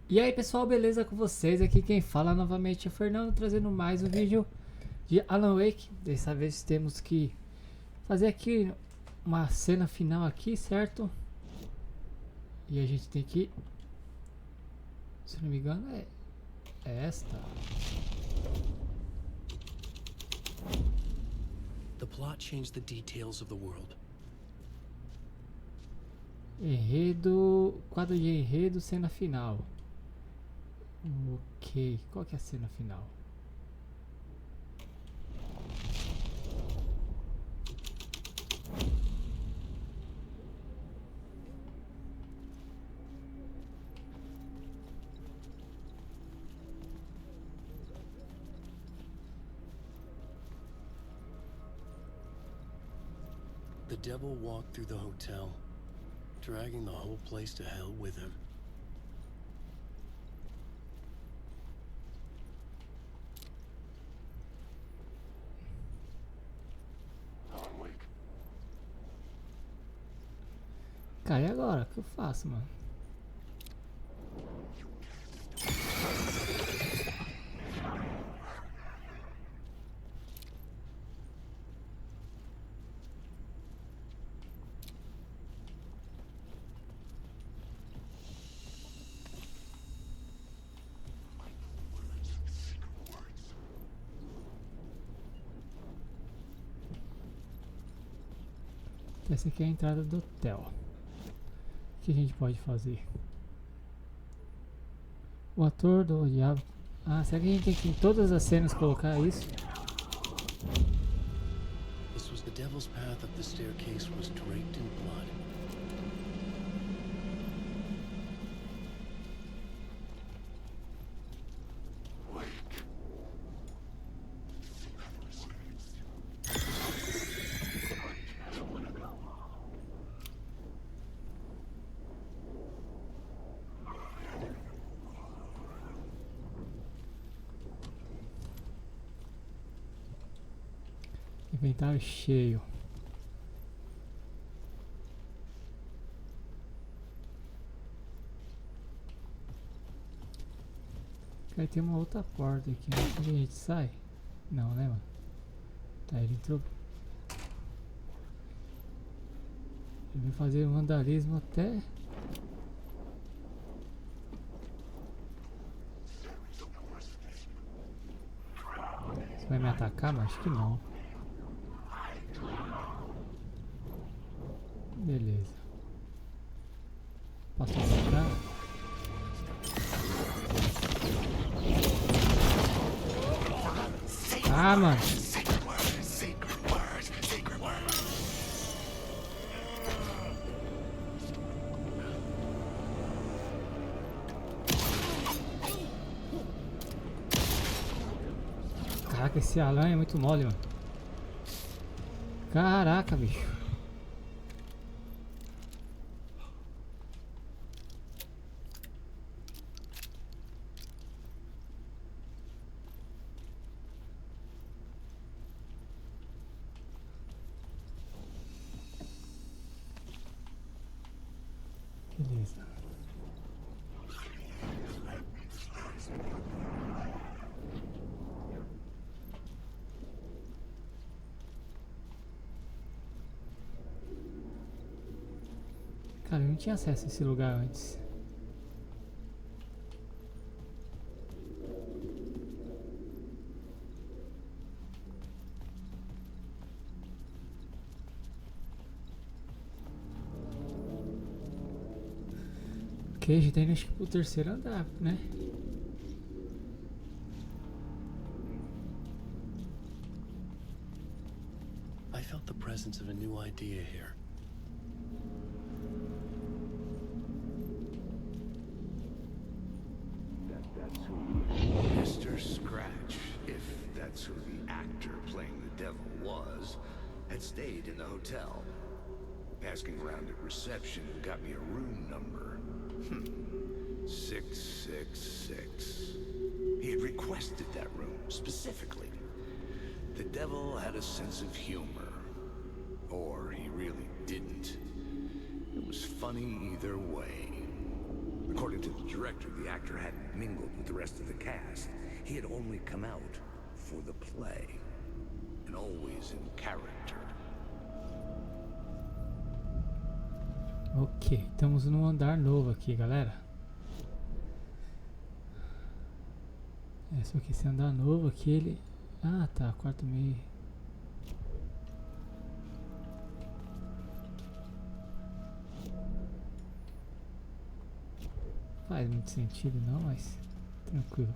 E aí pessoal, beleza com vocês? Aqui quem fala novamente é o Fernando, trazendo mais um vídeo de Alan Wake. Dessa vez temos que fazer aqui uma cena final aqui, certo? E a gente tem que, se não me engano, é esta. The plot changed the details of the world. Enredo, quadro de enredo, cena final. Ok, qual que é a cena final? The devil walked through the hotel, dragging the whole place to hell with him. Cara, e agora? O que eu faço, mano? Essa aqui é a entrada do hotel. O que a gente pode fazer? O ator do diabo. Ah, será que a gente tem que em todas as cenas colocar isso? This was the devil's path up the staircase was draped in blood. Inventário cheio. Aí tem uma outra porta aqui, né? Onde a gente sai? Não, né, mano? Tá, ele entrou. Ele vai fazer vandalismo até. Você vai me atacar? Mas acho que não. Beleza. Passou pra cá. Ah, mano. Caraca, esse Alan é muito mole, mano. Caraca, bicho. Beleza. Cara, eu não tinha acesso a esse lugar antes. Ok, a gente tá indo acho que pro terceiro andar, né? I felt the presence of a new idea here. That's who Mr. Scratch, if that's who the actor playing the devil was, had stayed in the hotel. Asking around at reception got me a room number. 666. He had requested that room specifically. The devil had a sense of humor. Or he really didn't. It was funny either way. But According to the director, the actor hadn't mingled with the rest of the cast. He had only come out for the play, and always in character. Ok, estamos num andar novo aqui, galera. Só que esse andar novo aqui, ele... Ah, tá, quarto meio. Faz muito sentido não, mas tranquilo.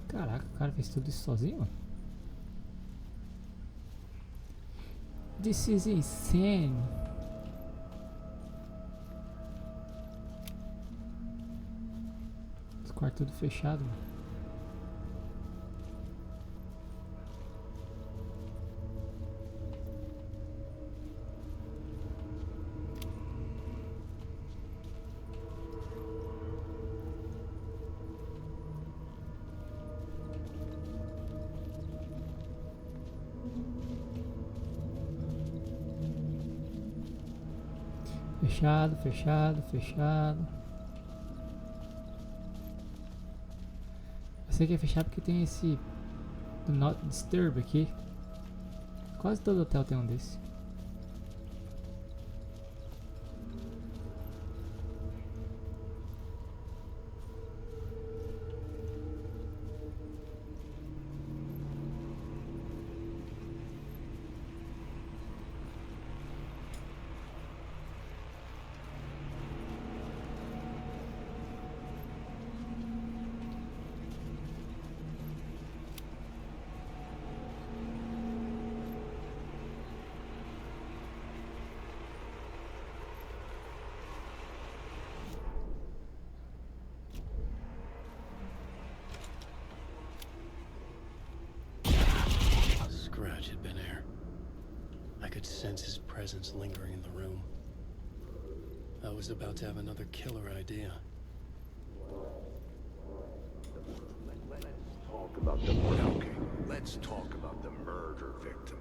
Caraca, o cara fez tudo isso sozinho, mano. This is insane. Os quartos tudo fechado, mano. Fechado, fechado, fechado. Eu sei que é fechado porque tem esse do Not Disturb aqui. Quase todo hotel tem um desse. Scratch had been here. I could sense his presence lingering in the room. I was about to have another killer idea. Let's talk about the murder victim.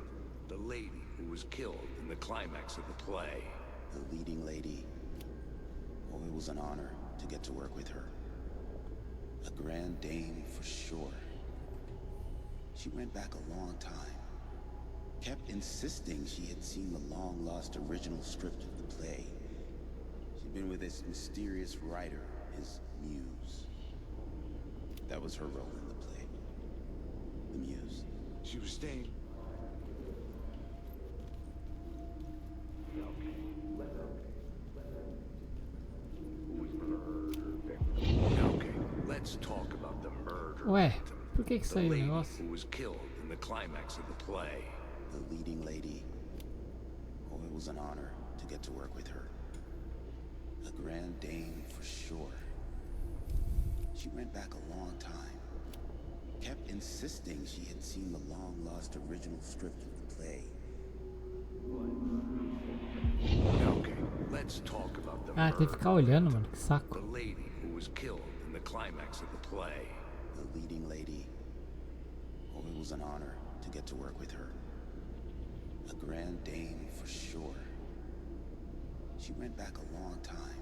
The lady who was killed in the climax of the play. The leading lady. Oh, it was an honor to get to work with her. A grand dame for sure. She went back a long time. Kept insisting she had seen the long-lost original script of the play. She'd been with this mysterious writer, his muse. That was her role in the play. The muse. She was staying. Okay, let's talk about the murder Ué, victim. por que The saiu o lady negócio? who was killed in the climax of the play. The leading lady. Oh, it was an honor to get to work with her. A grand dame for sure. She went back a long time. Kept insisting she had seen the long-lost original script of the play. Okay, let's talk about the Ah, tem que ficar olhando, mano, que The saco. lady who was killed in the climax of the play. The leading lady. Oh, it was an honor to get to work with her. A grand dame for sure. She went back a long time.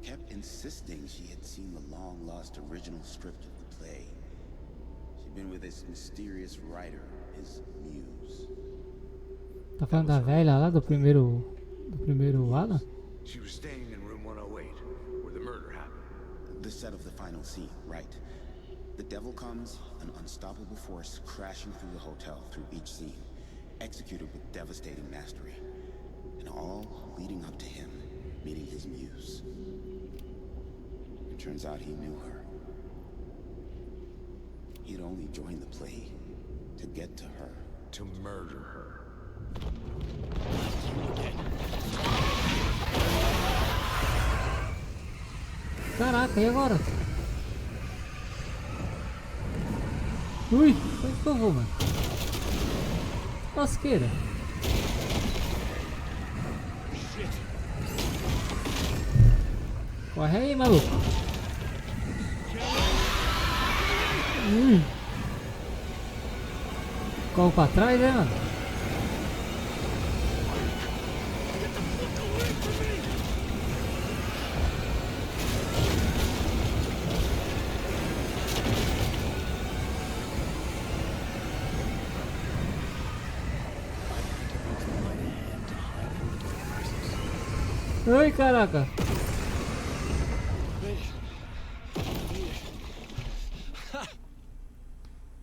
Kept insisting she had seen the long-lost original script of the play. She'd been with this mysterious writer, his muse. Tá falando da velha lá do primeiro Alan? She was staying in room 108, where the murder happened. The set of the final scene, right. The devil comes, an unstoppable force crashing through the hotel through each scene, executed with devastating mastery, and all leading up to him meeting his muse. It turns out he knew her. He'd only joined the play to get to her. To murder her. Caraca, e agora? Ui, onde que eu vou, mano? Lasqueira. Corre aí, maluco. Corre pra trás, né, mano? Ai, caraca.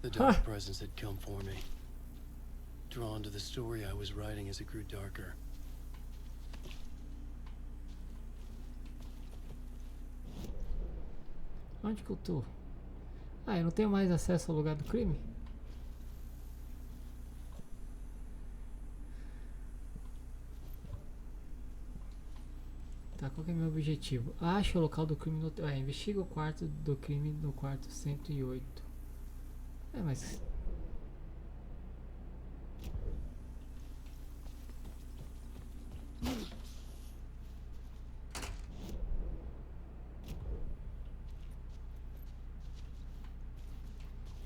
The dark presence had come for me. Drawn to the story I was writing as it grew darker. Onde que eu tô? Ah, eu não tenho mais acesso ao lugar do crime? Tá, qual que é o meu objetivo? Acha o local do crime no... investiga o quarto do crime no quarto 108. Mas...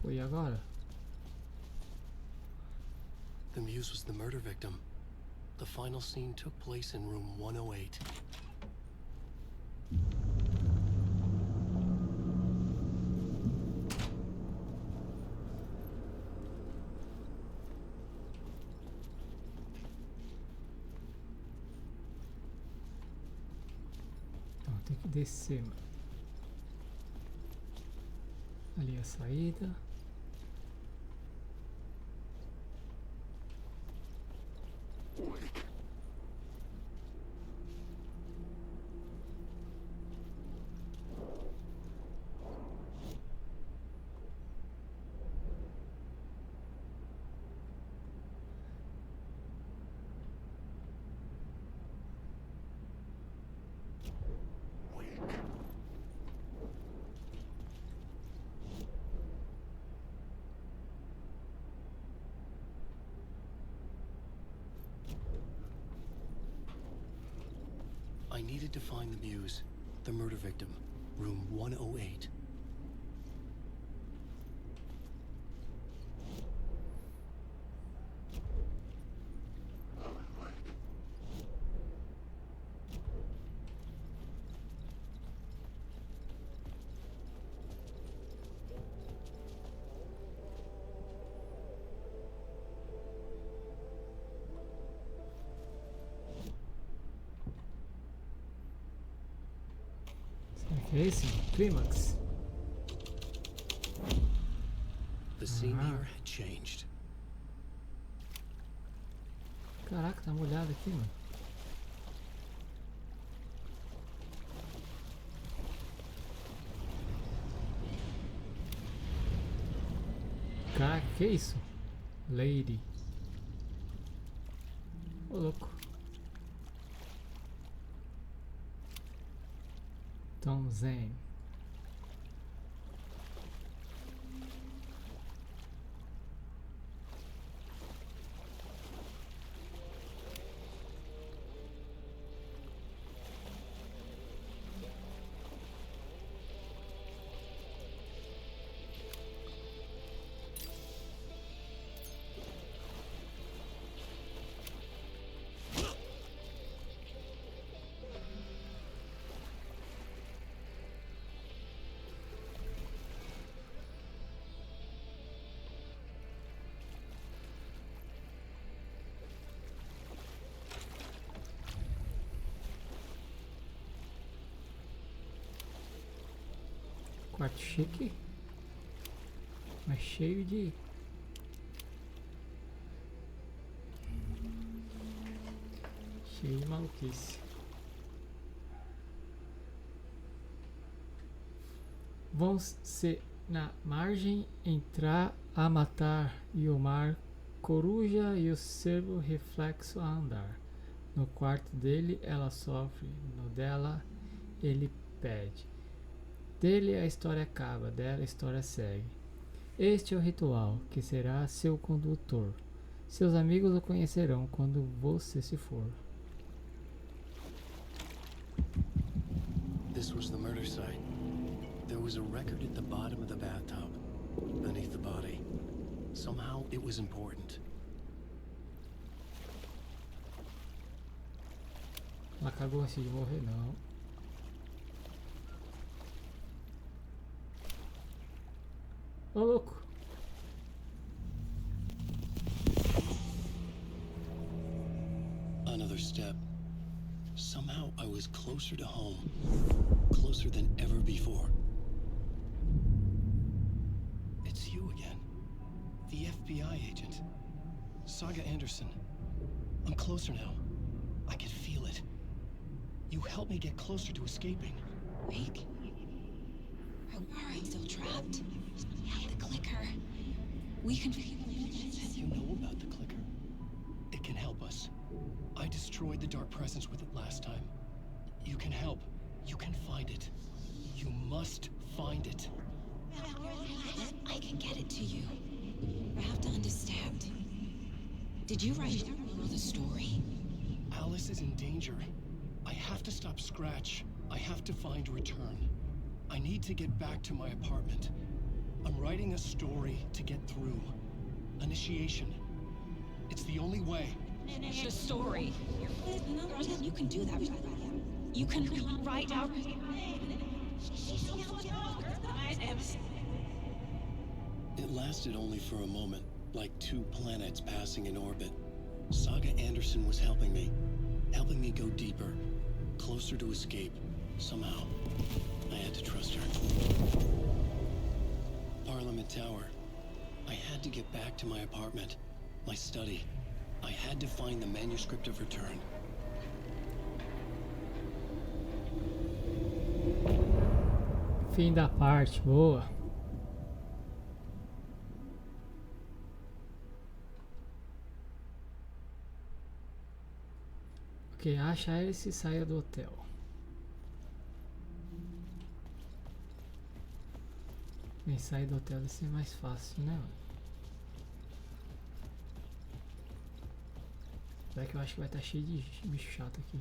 Foi agora? The muse was the murder victim. The final scene took place in room 108. Então, tem que descer, mano. Ali a saída. I needed to find the muse, the murder victim, room 108. Que é esse? Clímax. The scene here had changed. Caraca, tá molhado aqui, mano. Caraca, que isso? Lady. Ô, louco. Tom Zen. Quarto chique, mas cheio de maluquice. Vão se na margem entrar a matar e o mar coruja e o cervo reflexo a andar. No quarto dele ela sofre, no dela ele pede. Dele a história acaba, dela a história segue. Este é o ritual que será seu condutor. Seus amigos o conhecerão quando você se for. This was the murder site. There was a record at the bottom of the bathtub, beneath the body. Somehow it was important. Ela cagou antes de morrer, não. Ô, louco. Another step. Somehow I was closer to home. Closer than ever before. It's you again. The FBI agent. Saga Anderson. I'm closer now. I can feel it. You helped me get closer to escaping. Wake? Or are you still trapped? The clicker. We can... You know about the clicker. It can help us. I destroyed the dark presence with it last time. You can help. You can find it. You must find it. I can get it to you. I have to understand. Did you write the story? Alice is in danger. I have to stop Scratch. I have to find Return. I need to get back to my apartment. I'm writing a story to get through. Initiation. It's the only way. Finish the story. You can do that. You can write out... It lasted only for a moment, like two planets passing in orbit. Saga Anderson was helping me go deeper, closer to escape. Somehow, I had to trust her. Parliament Tower. I had to get back to my apartment, my study. I had to find the manuscript of Return. Fim da parte, boa. Ok, acha ele e saia do hotel. Bem, sair do hotel deve ser mais fácil, né? Será que eu acho que vai estar cheio de bicho chato aqui?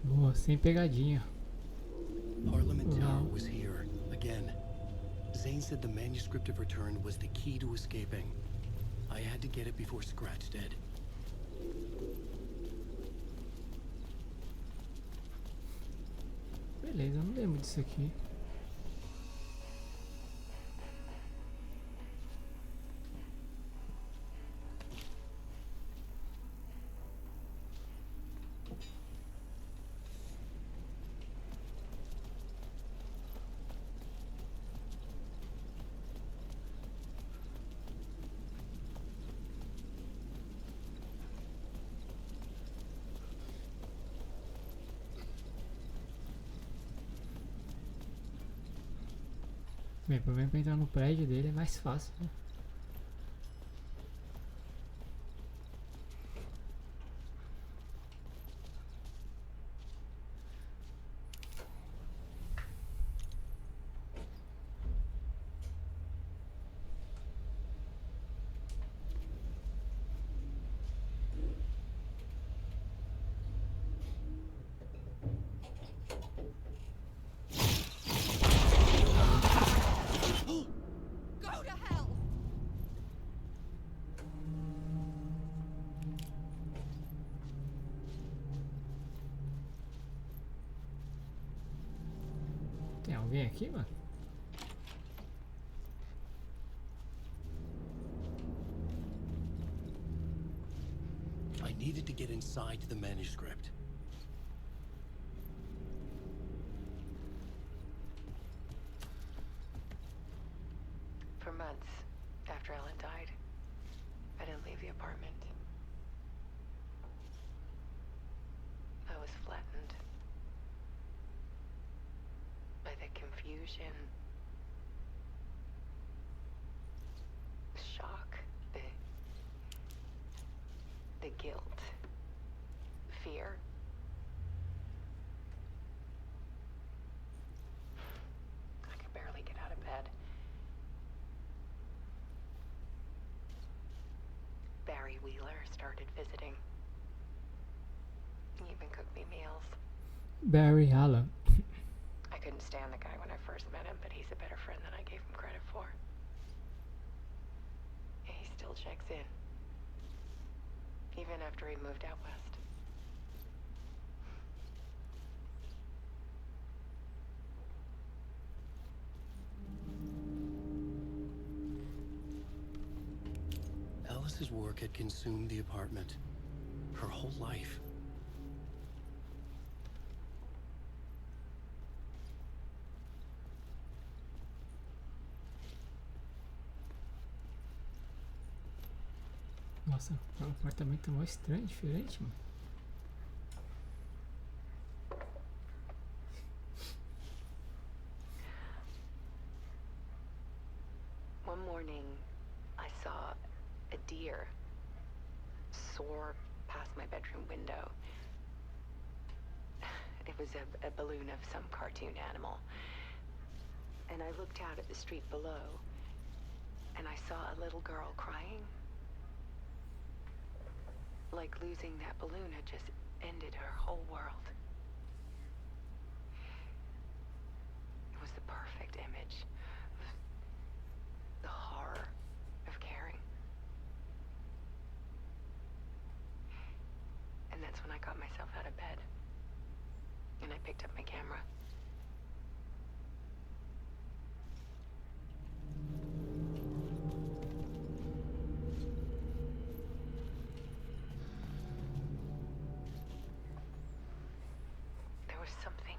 Boa, sem pegadinha. Parliament Tower was here, again. Zane said the manuscript of Return was the key to escaping. I had to get it before Scratch did. Beleza, eu não lembro disso aqui. Bem, pelo menos pra entrar no prédio dele é mais fácil, né? Go to hell! alguém aqui, mano? I needed to get inside the manuscript. For months after Ellen died, I didn't leave the apartment. I was flattened by the confusion, the shock, the guilt, fear. I could barely get out of bed. Barry Wheeler started visiting. He even cooked me meals. Barry Allen. I couldn't stand the guy when I first met him, but he's a better friend than I gave him credit for. He still checks in, even after he moved out west. Alice's work had consumed the apartment. Her whole life. Nossa, o apartamento é mó estranho, diferente, mano. One morning, I saw a deer soar past my bedroom window. It was a balloon of some cartoon animal. And I looked out at the street below, and I saw a little girl crying. Like losing that balloon had just ended her whole world. It was the perfect image of the horror of caring. And that's when I got myself out of bed. And I picked up my camera. There was something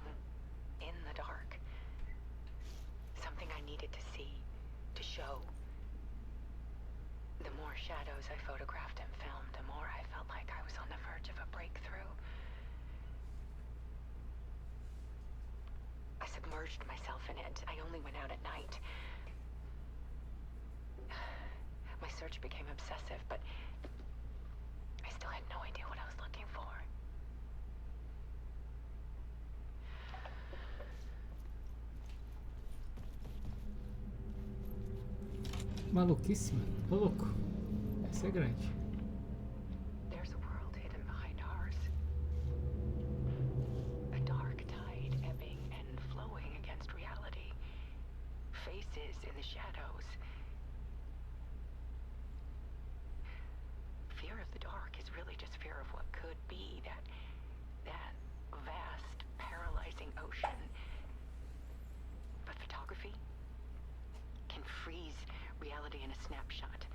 in the dark. Something I needed to see, to show. The more shadows I photographed and filmed, the more I felt like I was on the verge of a breakthrough. I submerged myself in it. I only went out at night. My search became obsessive, but I still had no idea what I was looking for. Maluquíssima. Ô louco. Essa é grande. There's a world hidden behind ours. A dark tide ebbing and flowing against reality. Faces in the shadows. Fear of the dark is really just fear of what could be, that vast, paralyzing ocean. But photography can freeze reality in a snapshot,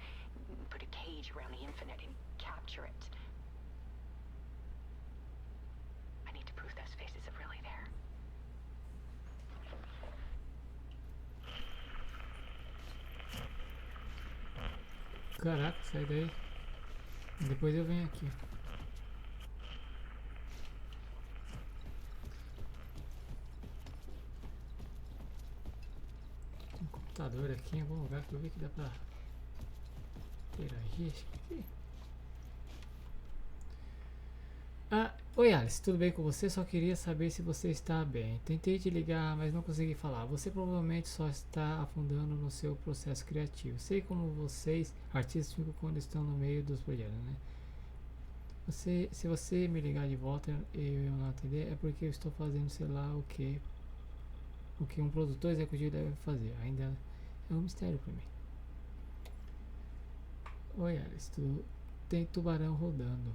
put a cage around the infinite and capture it. I need to prove those faces are really there. Caraca, sai daí. Depois eu venho aqui. Tem um computador aqui em algum lugar que eu vi que dá pra interagir. Acho que aqui. Oi Alice, tudo bem com você? Só queria saber se você está bem. Tentei te ligar, mas não consegui falar. Você provavelmente só está afundando no seu processo criativo. Sei como vocês, artistas, ficam quando estão no meio dos projetos, né? Se você me ligar de volta e eu não atender, é porque eu estou fazendo sei lá o que um produtor executivo deve fazer. Ainda é um mistério para mim. Oi Alice, tem tubarão rodando.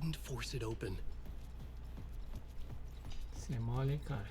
couldn't force it open. Você é mole, hein, cara?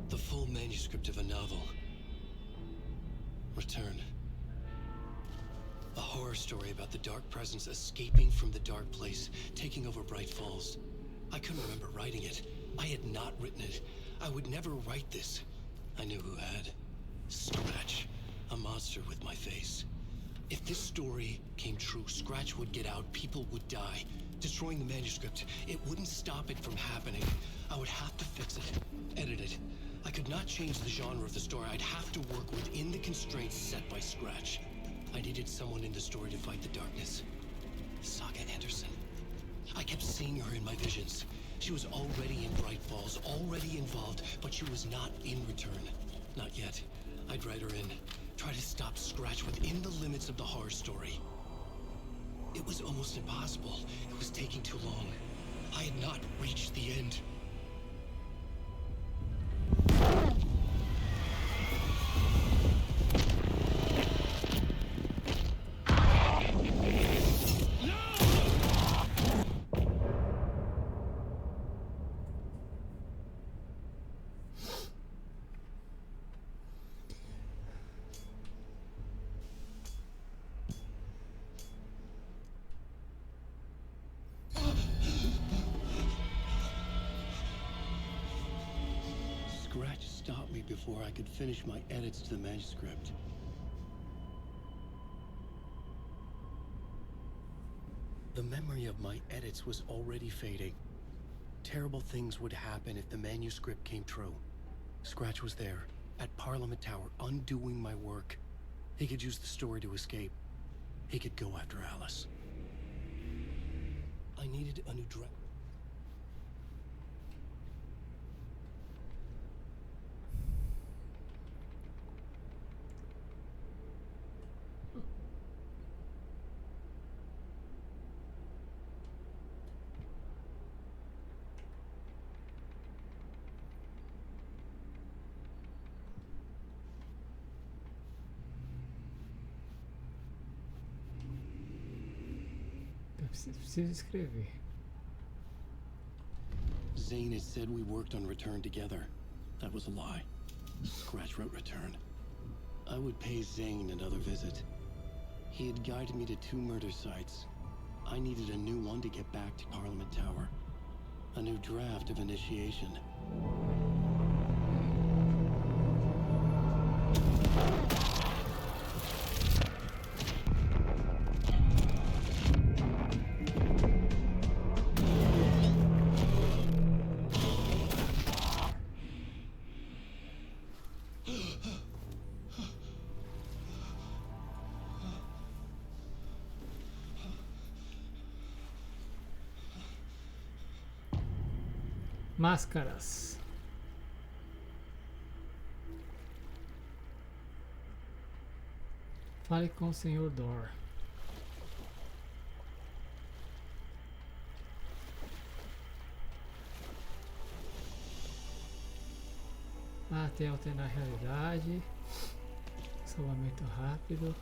The full manuscript of a novel. Return. A horror story about the dark presence escaping from the dark place, taking over Bright Falls. I couldn't remember writing it. I had not written it. I would never write this. I knew who had. Scratch. A monster with my face. If this story came true, Scratch would get out, people would die. Destroying the manuscript, it wouldn't stop it from happening. I would have to fix it, edit it. I could not change the genre of the story. I'd have to work within the constraints set by Scratch. I needed someone in the story to fight the darkness. Saga Anderson. I kept seeing her in my visions. She was already in Bright Falls, already involved, but she was not in Return. Not yet. I'd write her in, try to stop Scratch within the limits of the horror story. It was almost impossible. It was taking too long. I had not reached the end. Scratch stopped me before I could finish my edits to the manuscript. The memory of my edits was already fading. Terrible things would happen if the manuscript came true. Scratch was there, at Parliament Tower, undoing my work. He could use the story to escape. He could go after Alice. I needed a new dress. Preciso escrever. Zane had said we worked on Return together. That was a lie. Scratch wrote Return. I would pay Zane another visit. He had guided me to 2 murder sites. I needed a new one to get back to Parliament Tower. A new draft of initiation. Máscaras. Fale com o Sr. Dor. Ah, tem alternar a realidade. Salvamento rápido.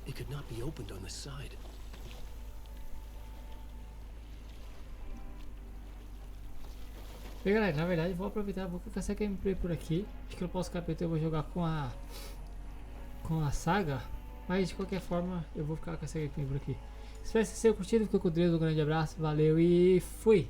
It could not be opened on the side. Bem, galera, na verdade vou aproveitar, vou colocar essa gameplay por aqui. Acho que eu posso capítulo eu vou jogar com a saga. Mas de qualquer forma, eu vou ficar com essa gameplay por aqui. Espero que vocês tenham curtido. Fico com Deus, um grande abraço, valeu e fui!